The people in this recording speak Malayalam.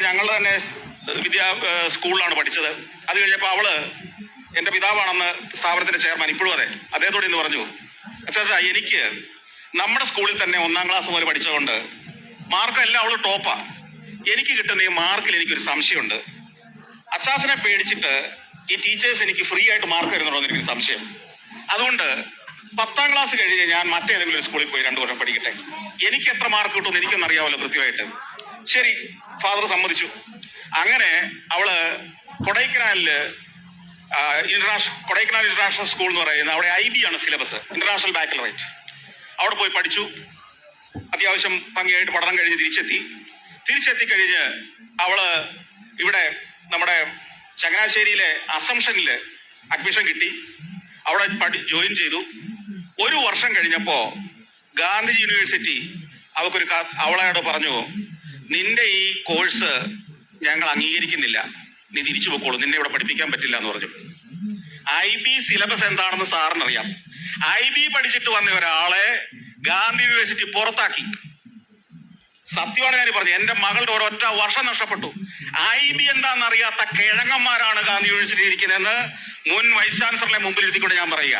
ഞങ്ങളുടെ തന്നെ സ്കൂളിലാണ് പഠിച്ചത്. അത് കഴിഞ്ഞപ്പോൾ അവള് എൻ്റെ പിതാവാണെന്ന് സ്ഥാപനത്തിന്റെ ചെയർമാൻ ഇപ്പോഴും അതെ അദ്ദേഹത്തോട് ഇന്ന് പറഞ്ഞു, അച്ഛാ എനിക്ക് നമ്മുടെ സ്കൂളിൽ തന്നെ 1-ാം ക്ലാസ് മുതൽ പഠിച്ചതുകൊണ്ട് മാർക്കെല്ലാം അവള് ടോപ്പാ. എനിക്ക് കിട്ടുന്ന ഈ മാർക്കിൽ എനിക്കൊരു സംശയമുണ്ട്. അച്ചാസിനെ പേടിച്ചിട്ട് ഈ ടീച്ചേഴ്സ് എനിക്ക് ഫ്രീ ആയിട്ട് മാർക്ക് തരുന്നുണ്ടോ എന്ന് എനിക്കൊരു സംശയം. അതുകൊണ്ട് 10-ാം ക്ലാസ് കഴിഞ്ഞ് ഞാൻ മറ്റേതെങ്കിലും ഒരു സ്കൂളിൽ പോയി 2 കൊല്ലം പഠിക്കട്ടെ. എനിക്ക് എത്ര മാർക്ക് കിട്ടുമെന്ന് എനിക്കൊന്നും അറിയാമല്ലോ കൃത്യമായിട്ട്. ശരി, ഫാദർ സമ്മതിച്ചു. അങ്ങനെ അവള് കൊടൈക്കനാലില് കൊടൈക്കനാൽ ഇന്റർനാഷണൽ സ്കൂൾ എന്ന് പറയുന്നത്, അവിടെ IB ആണ് സിലബസ്, ഇന്റർനാഷണൽ ബാക്കലറേറ്റ്. അവിടെ പോയി പഠിച്ചു. അത്യാവശ്യം ഭംഗിയായിട്ട് പഠനം കഴിഞ്ഞ് തിരിച്ചെത്തി കഴിഞ്ഞ് അവള് ഇവിടെ നമ്മുടെ ചങ്ങനാശ്ശേരിയിലെ അസംഷനില് അഡ്മിഷൻ കിട്ടി. അവിടെ ജോയിൻ ചെയ്തു. 1 വർഷം കഴിഞ്ഞപ്പോ ഗാന്ധിജി യൂണിവേഴ്സിറ്റി അവളോട് പറഞ്ഞു, നിന്റെ ഈ കോഴ്സ് ഞങ്ങൾ അംഗീകരിക്കുന്നില്ല, നീ തിരിച്ചു പോക്കോളൂ, നിന്നെ ഇവിടെ പഠിപ്പിക്കാൻ പറ്റില്ല എന്ന് പറഞ്ഞു. IB സിലബസ് എന്താണെന്ന് സാറിനറിയാം. IB പഠിച്ചിട്ട് വന്ന ഒരാളെ ഗാന്ധി യൂണിവേഴ്സിറ്റി പുറത്താക്കി. സത്യമാണ് ഞാൻ പറഞ്ഞു. എന്റെ മകളുടെ ഒരൊറ്റ വർഷം നഷ്ടപ്പെട്ടു. IB എന്താണെന്നറിയാത്ത കിഴങ്ങന്മാരാണ് ഗാന്ധി യൂണിവേഴ്സിറ്റി ഇരിക്കുന്നതെന്ന് മുൻ വൈസ് ചാൻസലറിനെ മുമ്പിൽ ഇരുത്തിക്കൊണ്ട് ഞാൻ പറയുക.